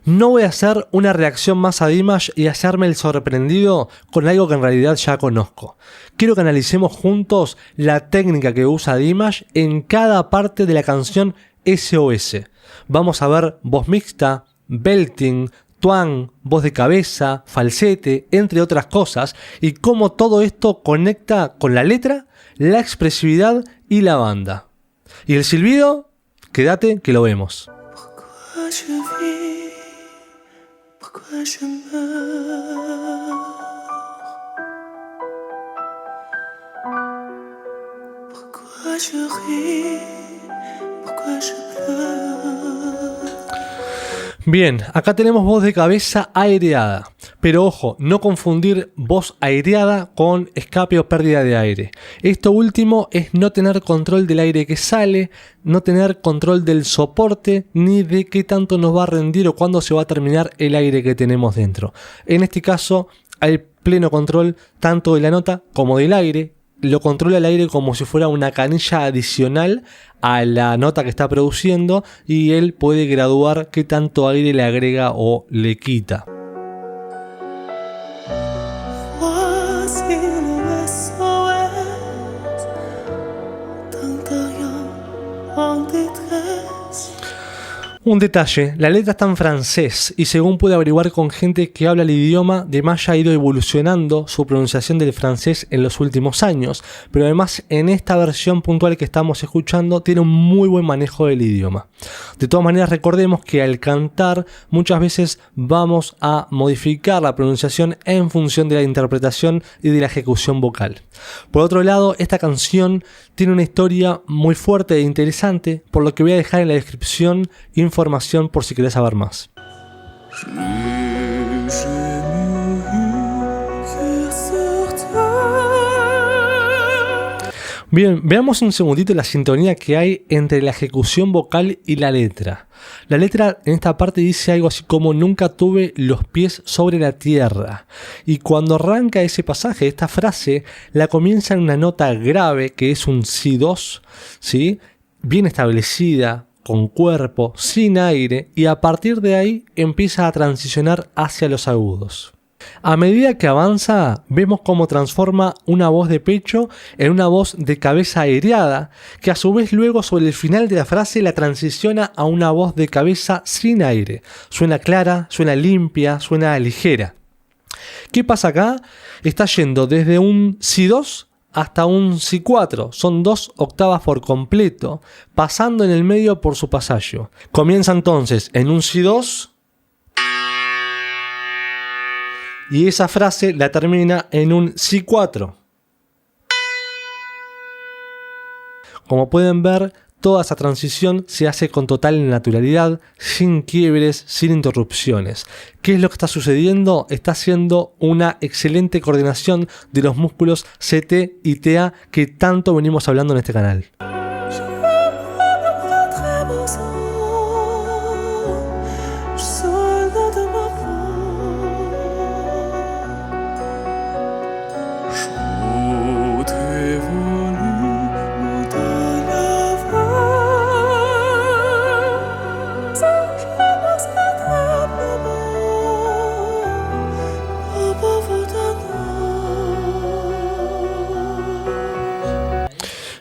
No voy a hacer una reacción más a Dimash y hacerme el sorprendido con algo que en realidad ya conozco. Quiero que analicemos juntos la técnica que usa Dimash en cada parte de la canción SOS. Vamos a ver voz mixta, belting, twang, voz de cabeza, falsete, entre otras cosas, y cómo todo esto conecta con la letra, la expresividad y la banda. Y el silbido, quédate que lo vemos. Bien, acá tenemos voz de cabeza aireada, pero ojo, no confundir voz aireada con escape o pérdida de aire. Esto último es no tener control del aire que sale, no tener control del soporte, ni de qué tanto nos va a rendir o cuándo se va a terminar el aire que tenemos dentro. En este caso hay pleno control tanto de la nota como del aire. Lo controla el aire como si fuera una canilla adicional a la nota que está produciendo y él puede graduar qué tanto aire le agrega o le quita. Un detalle, la letra está en francés y según pude averiguar con gente que habla el idioma, Dimash ha ido evolucionando su pronunciación del francés en los últimos años, pero además en esta versión puntual que estamos escuchando tiene un muy buen manejo del idioma. De todas maneras, recordemos que al cantar muchas veces vamos a modificar la pronunciación en función de la interpretación y de la ejecución vocal. Por otro lado, esta canción tiene una historia muy fuerte e interesante, por lo que voy a dejar en la descripción información por si querés saber más. Bien, veamos un segundito la sintonía que hay entre la ejecución vocal y la letra. La letra en esta parte dice algo así como nunca tuve los pies sobre la tierra. Y cuando arranca ese pasaje, esta frase, la comienza en una nota grave que es un Si2, ¿sí? Bien establecida, con cuerpo, sin aire, y a partir de ahí empieza a transicionar hacia los agudos. A medida que avanza, vemos cómo transforma una voz de pecho en una voz de cabeza aireada, que a su vez luego sobre el final de la frase la transiciona a una voz de cabeza sin aire. Suena clara, suena limpia, suena ligera. ¿Qué pasa acá? Está yendo desde un Si2 hasta un Si4, son 2 octavas por completo, pasando en el medio por su pasallo. Comienza entonces en un Si2, y esa frase la termina en un Si4. Como pueden ver, toda esa transición se hace con total naturalidad, sin quiebres, sin interrupciones. ¿Qué es lo que está sucediendo? Está haciendo una excelente coordinación de los músculos CT y TA que tanto venimos hablando en este canal.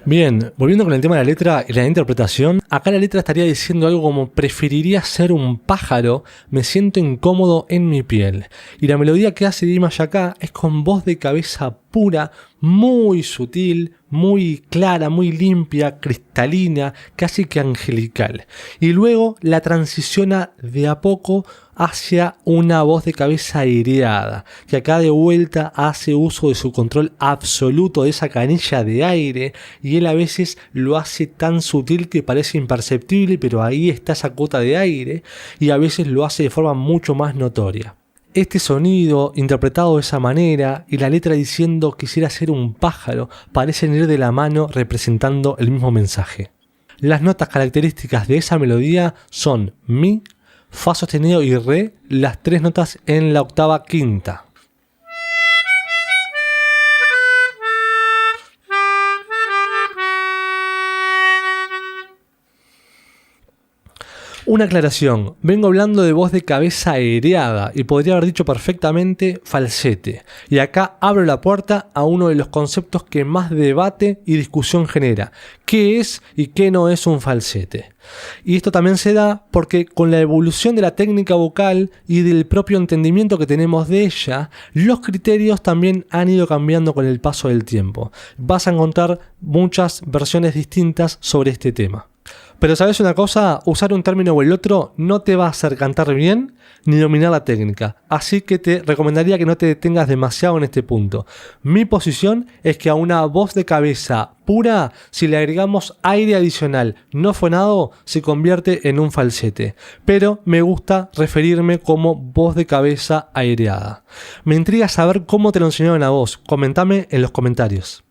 Bien, volviendo con el tema de la letra y la interpretación, acá la letra estaría diciendo algo como preferiría ser un pájaro, me siento incómodo en mi piel. Y la melodía que hace Dimash acá es con voz de cabeza pura, muy sutil, muy clara, muy limpia, cristalina, casi que angelical. Y luego la transiciona de a poco hacia una voz de cabeza aireada, que acá de vuelta hace uso de su control absoluto de esa canilla de aire, y él a veces lo hace tan sutil que parece imperceptible, pero ahí está esa cuota de aire, y a veces lo hace de forma mucho más notoria. Este sonido, interpretado de esa manera, y la letra diciendo quisiera ser un pájaro, parecen ir de la mano representando el mismo mensaje. Las notas características de esa melodía son Mi, Fa sostenido y Re, las 3 notas en la octava quinta. Una aclaración, vengo hablando de voz de cabeza aireada y podría haber dicho perfectamente falsete. Y acá abro la puerta a uno de los conceptos que más debate y discusión genera. ¿Qué es y qué no es un falsete? Y esto también se da porque con la evolución de la técnica vocal y del propio entendimiento que tenemos de ella, los criterios también han ido cambiando con el paso del tiempo. Vas a encontrar muchas versiones distintas sobre este tema. Pero ¿sabes una cosa? Usar un término o el otro no te va a hacer cantar bien ni dominar la técnica. Así que te recomendaría que no te detengas demasiado en este punto. Mi posición es que a una voz de cabeza pura, si le agregamos aire adicional no fonado, se convierte en un falsete. Pero me gusta referirme como voz de cabeza aireada. Me intriga saber cómo te lo enseñaron a vos. Comentame en los comentarios.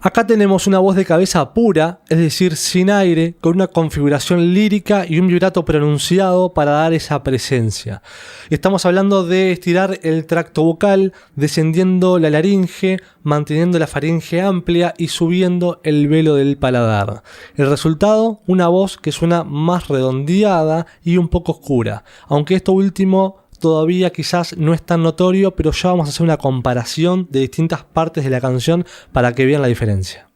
Acá tenemos una voz de cabeza pura, es decir, sin aire, con una configuración lírica y un vibrato pronunciado para dar esa presencia. Estamos hablando de estirar el tracto vocal, descendiendo la laringe, manteniendo la faringe amplia y subiendo el velo del paladar. El resultado, una voz que suena más redondeada y un poco oscura, aunque esto último todavía quizás no es tan notorio, pero ya vamos a hacer una comparación de distintas partes de la canción para que vean la diferencia.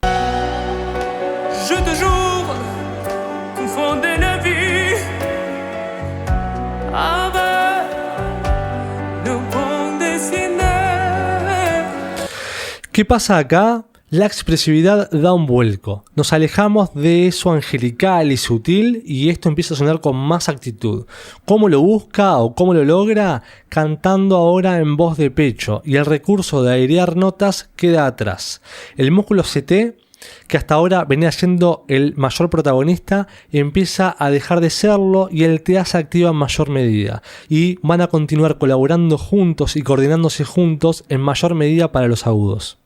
¿Qué pasa acá? La expresividad da un vuelco. Nos alejamos de eso angelical y sutil y esto empieza a sonar con más actitud. ¿Cómo lo busca o cómo lo logra? Cantando ahora en voz de pecho y el recurso de airear notas queda atrás. El músculo CT, que hasta ahora venía siendo el mayor protagonista, empieza a dejar de serlo y el TA se activa en mayor medida. Y van a continuar colaborando juntos y coordinándose juntos en mayor medida para los agudos.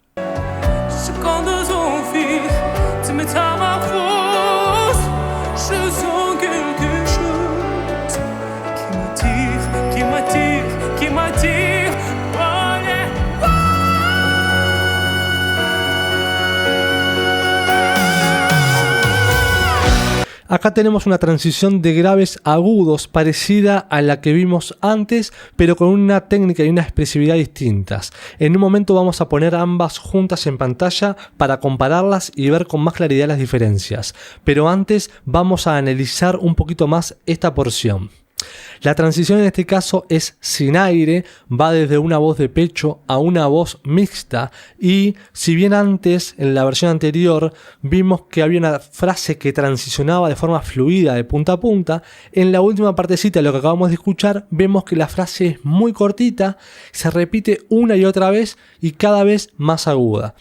Acá tenemos una transición de graves a agudos parecida a la que vimos antes, pero con una técnica y una expresividad distintas. En un momento vamos a poner ambas juntas en pantalla para compararlas y ver con más claridad las diferencias. Pero antes vamos a analizar un poquito más esta porción. La transición en este caso es sin aire, va desde una voz de pecho a una voz mixta y si bien antes, en la versión anterior, vimos que había una frase que transicionaba de forma fluida de punta a punta, en la última partecita de lo que acabamos de escuchar vemos que la frase es muy cortita, se repite una y otra vez y cada vez más aguda.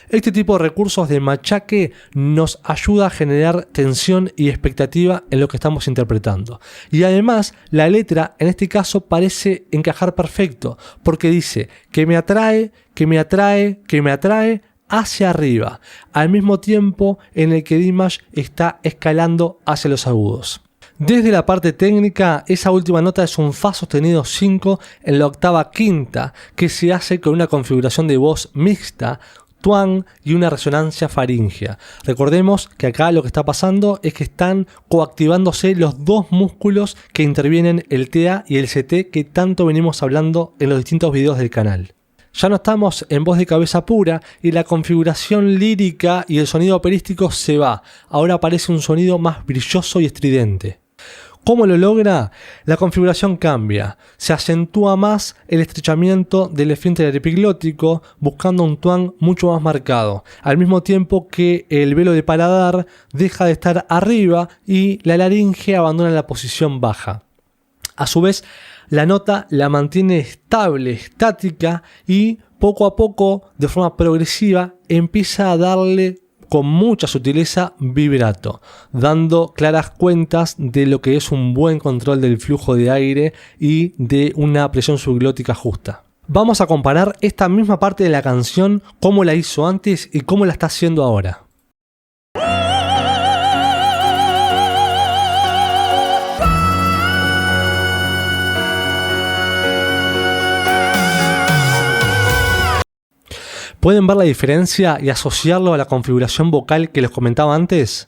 Este tipo de recursos de machaque nos ayuda a generar tensión y expectativa en lo que estamos interpretando. Y además, la letra en este caso parece encajar perfecto, porque dice que me atrae, que me atrae, que me atrae hacia arriba, al mismo tiempo en el que Dimash está escalando hacia los agudos. Desde la parte técnica, esa última nota es un Fa sostenido 5 en la octava quinta, que se hace con una configuración de voz mixta, twang y una resonancia faríngea. Recordemos que acá lo que está pasando es que están coactivándose los dos músculos que intervienen el TA y el CT que tanto venimos hablando en los distintos videos del canal. Ya no estamos en voz de cabeza pura y la configuración lírica y el sonido operístico se va. Ahora aparece un sonido más brilloso y estridente. ¿Cómo lo logra? La configuración cambia. Se acentúa más el estrechamiento del esfínter epiglótico, buscando un twang mucho más marcado, al mismo tiempo que el velo de paladar deja de estar arriba y la laringe abandona la posición baja. A su vez, la nota la mantiene estable, estática y poco a poco, de forma progresiva, empieza a darle con mucha sutileza vibrato, dando claras cuentas de lo que es un buen control del flujo de aire y de una presión subglótica justa. Vamos a comparar esta misma parte de la canción, cómo la hizo antes y cómo la está haciendo ahora. ¿Pueden ver la diferencia y asociarlo a la configuración vocal que les comentaba antes?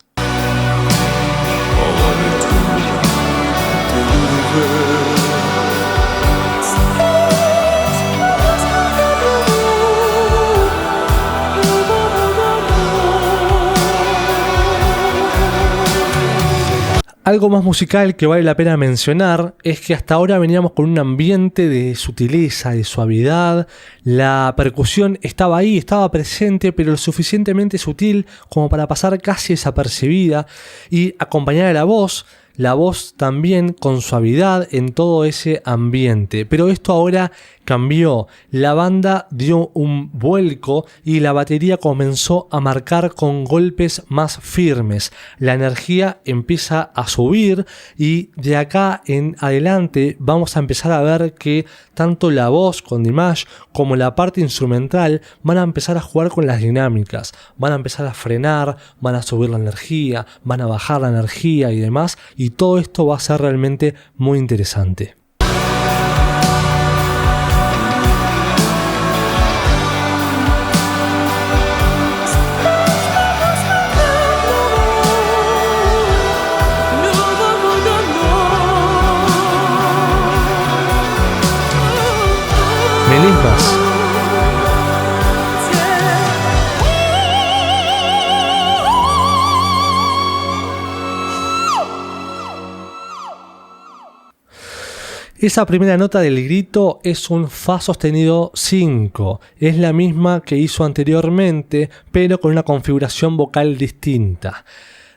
Algo más musical que vale la pena mencionar es que hasta ahora veníamos con un ambiente de sutileza, de suavidad. La percusión estaba ahí, estaba presente, pero lo suficientemente sutil como para pasar casi desapercibida y acompañar a la voz también con suavidad en todo ese ambiente. Pero esto ahora cambió. La banda dio un vuelco y la batería comenzó a marcar con golpes más firmes. La energía empieza a subir y de acá en adelante vamos a empezar a ver que tanto la voz con Dimash como la parte instrumental van a empezar a jugar con las dinámicas. Van a empezar a frenar, van a subir la energía, van a bajar la energía y demás. Y todo esto va a ser realmente muy interesante. Melismas. Esa primera nota del grito es un Fa sostenido 5. Es la misma que hizo anteriormente, pero con una configuración vocal distinta.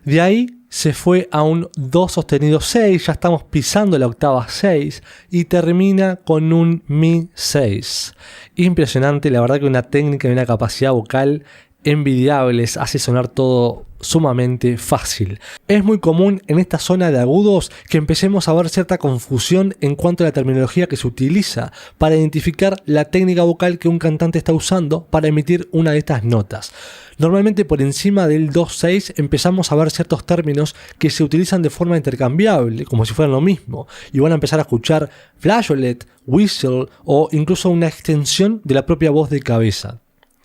De ahí se fue a un Do sostenido 6, ya estamos pisando la octava 6 y termina con un Mi 6. Impresionante, la verdad que una técnica y una capacidad vocal envidiables, hace sonar todo sumamente fácil. Es muy común en esta zona de agudos que empecemos a ver cierta confusión en cuanto a la terminología que se utiliza para identificar la técnica vocal que un cantante está usando para emitir una de estas notas. Normalmente por encima del 2-6 empezamos a ver ciertos términos que se utilizan de forma intercambiable, como si fueran lo mismo, y van a empezar a escuchar flageolet, whistle o incluso una extensión de la propia voz de cabeza.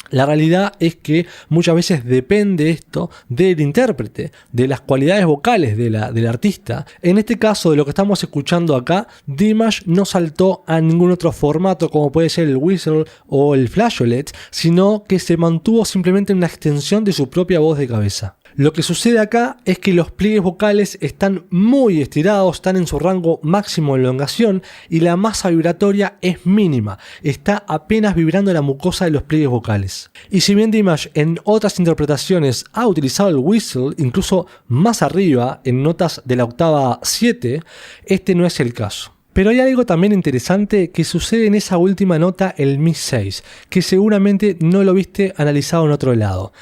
La realidad es que muchas veces depende esto del intérprete, de las cualidades vocales del artista. En este caso, de lo que estamos escuchando acá, Dimash no saltó a ningún otro formato como puede ser el whistle o el flageolet, sino que se mantuvo simplemente en una extensión de su propia voz de cabeza. Lo que sucede acá es que los pliegues vocales están muy estirados, están en su rango máximo de elongación y la masa vibratoria es mínima, está apenas vibrando la mucosa de los pliegues vocales. Y si bien Dimash en otras interpretaciones ha utilizado el whistle incluso más arriba en notas de la octava 7, este no es el caso. Pero hay algo también interesante que sucede en esa última nota, el Mi 6, que seguramente no lo viste analizado en otro lado.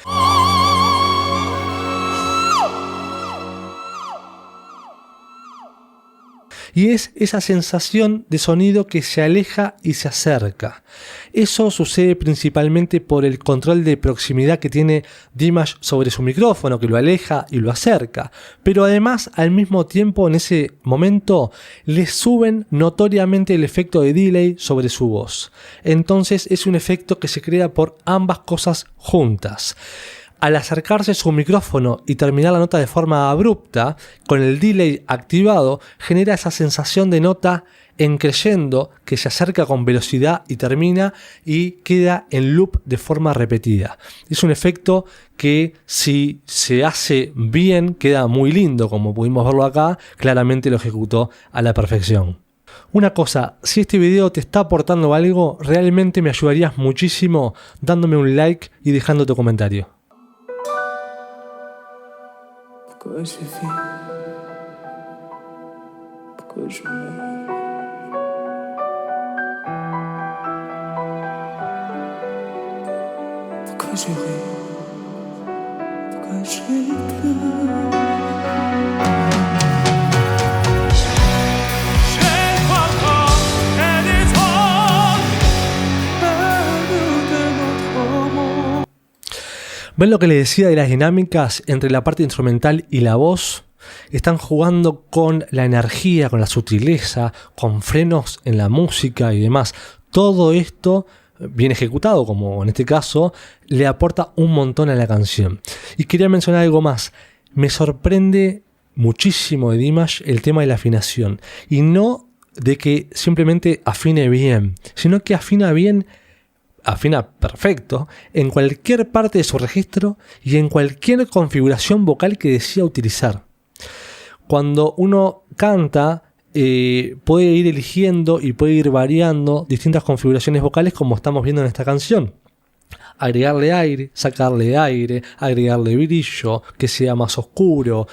Y es esa sensación de sonido que se aleja y se acerca. Eso sucede principalmente por el control de proximidad que tiene Dimash sobre su micrófono, que lo aleja y lo acerca. Pero además, al mismo tiempo, en ese momento, le suben notoriamente el efecto de delay sobre su voz. Entonces es un efecto que se crea por ambas cosas juntas. Al acercarse su micrófono y terminar la nota de forma abrupta, con el delay activado, genera esa sensación de nota en crescendo que se acerca con velocidad y termina y queda en loop de forma repetida. Es un efecto que si se hace bien queda muy lindo, como pudimos verlo acá, claramente lo ejecutó a la perfección. Una cosa, si este video te está aportando algo, realmente me ayudarías muchísimo dándome un like y dejando tu comentario. Pourquoi je vis? Pourquoi je meurs? Pourquoi je ris? Pourquoi je pleure? ¿Ven lo que les decía de las dinámicas entre la parte instrumental y la voz? Están jugando con la energía, con la sutileza, con frenos en la música y demás. Todo esto bien ejecutado, como en este caso, le aporta un montón a la canción. Y quería mencionar algo más. Me sorprende muchísimo de Dimash el tema de la afinación. Y no de que simplemente afine bien, sino que afina bien, afina perfecto, en cualquier parte de su registro y en cualquier configuración vocal que decida utilizar. Cuando uno canta, puede ir eligiendo y puede ir variando distintas configuraciones vocales, como estamos viendo en esta canción. Agregarle aire, sacarle aire, agregarle brillo, que sea más oscuro,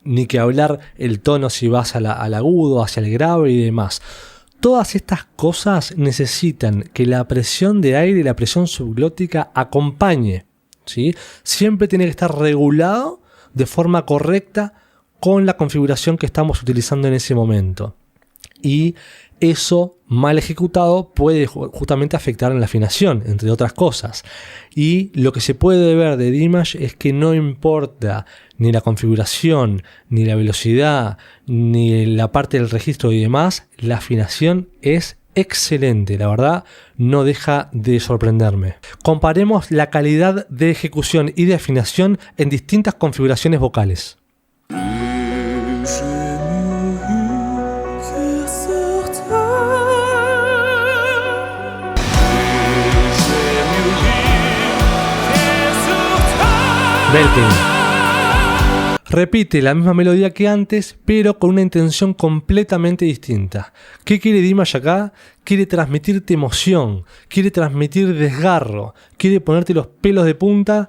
ni que hablar el tono si vas al agudo, hacia el grave y demás. Todas estas cosas necesitan que la presión de aire y la presión subglótica acompañe, ¿sí? Siempre tiene que estar regulado de forma correcta con la configuración que estamos utilizando en ese momento. Y eso, mal ejecutado, puede justamente afectar en la afinación, entre otras cosas. Y lo que se puede ver de Dimash es que no importa ni la configuración, ni la velocidad, ni la parte del registro y demás, la afinación es excelente, la verdad no deja de sorprenderme. Comparemos la calidad de ejecución y de afinación en distintas configuraciones vocales. Belting. Repite la misma melodía que antes, pero con una intención completamente distinta. ¿Qué quiere Dimash acá? Quiere transmitirte emoción, quiere transmitir desgarro, quiere ponerte los pelos de punta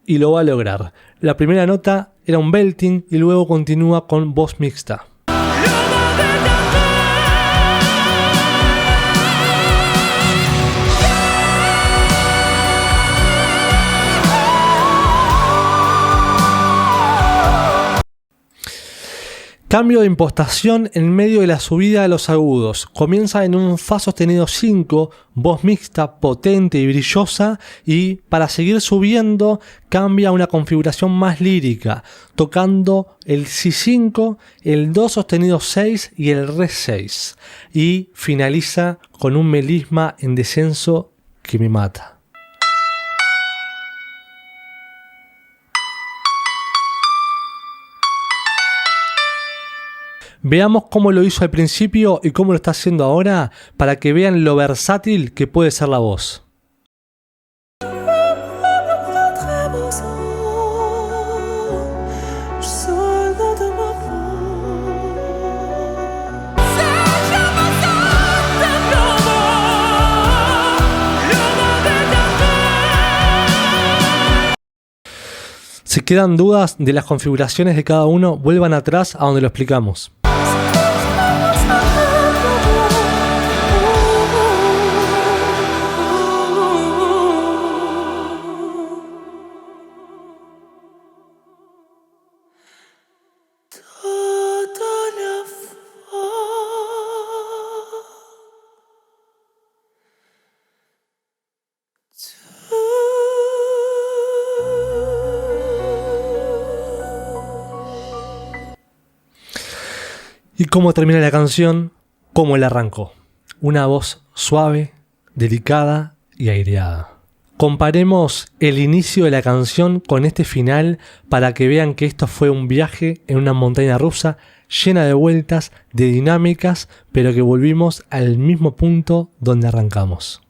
y lo va a lograr. La primera nota era un belting y luego continúa con voz mixta. Cambio de impostación en medio de la subida de los agudos. Comienza en un Fa sostenido 5, voz mixta, potente y brillosa, y para seguir subiendo cambia a una configuración más lírica, tocando el Si5, el Do sostenido 6 y el Re 6. Y finaliza con un melisma en descenso que me mata. Veamos cómo lo hizo al principio y cómo lo está haciendo ahora para que vean lo versátil que puede ser la voz. Si quedan dudas de las configuraciones de cada uno, vuelvan atrás a donde lo explicamos. Y cómo termina la canción, cómo la arrancó. Una voz suave, delicada y aireada. Comparemos el inicio de la canción con este final para que vean que esto fue un viaje en una montaña rusa llena de vueltas, de dinámicas, pero que volvimos al mismo punto donde arrancamos.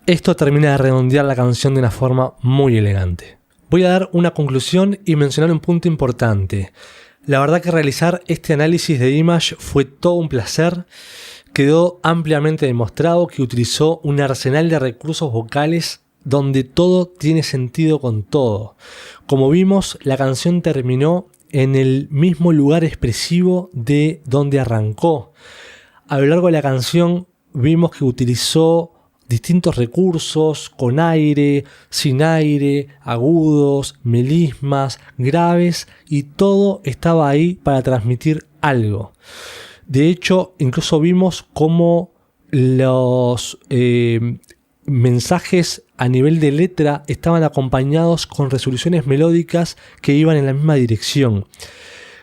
Esto termina de redondear la canción de una forma muy elegante. Voy a dar una conclusión y mencionar un punto importante. La verdad que realizar este análisis de Dimash fue todo un placer. Quedó ampliamente demostrado que utilizó un arsenal de recursos vocales donde todo tiene sentido con todo. Como vimos, la canción terminó en el mismo lugar expresivo de donde arrancó. A lo largo de la canción vimos que utilizó distintos recursos, con aire, sin aire, agudos, melismas, graves, y todo estaba ahí para transmitir algo. De hecho, incluso vimos cómo los mensajes a nivel de letra estaban acompañados con resoluciones melódicas que iban en la misma dirección.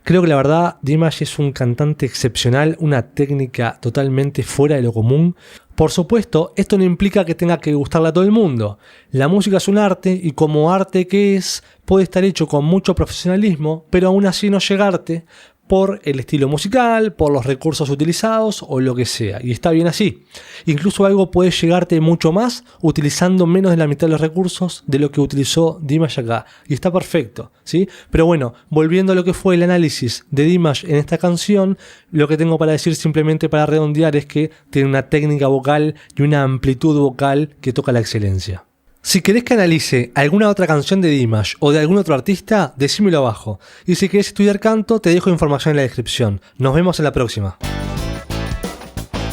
Creo que la verdad Dimash es un cantante excepcional, una técnica totalmente fuera de lo común. Por supuesto, esto no implica que tenga que gustarle a todo el mundo. La música es un arte y como arte que es, puede estar hecho con mucho profesionalismo, pero aún así no llegarte por el estilo musical, por los recursos utilizados o lo que sea. Y está bien así. Incluso algo puede llegarte mucho más utilizando menos de la mitad de los recursos de lo que utilizó Dimash acá. Y está perfecto, ¿sí? Pero bueno, volviendo a lo que fue el análisis de Dimash en esta canción, lo que tengo para decir simplemente para redondear es que tiene una técnica vocal y una amplitud vocal que toca la excelencia. Si querés que analice alguna otra canción de Dimash o de algún otro artista, decímelo abajo. Y si querés estudiar canto, te dejo información en la descripción. Nos vemos en la próxima.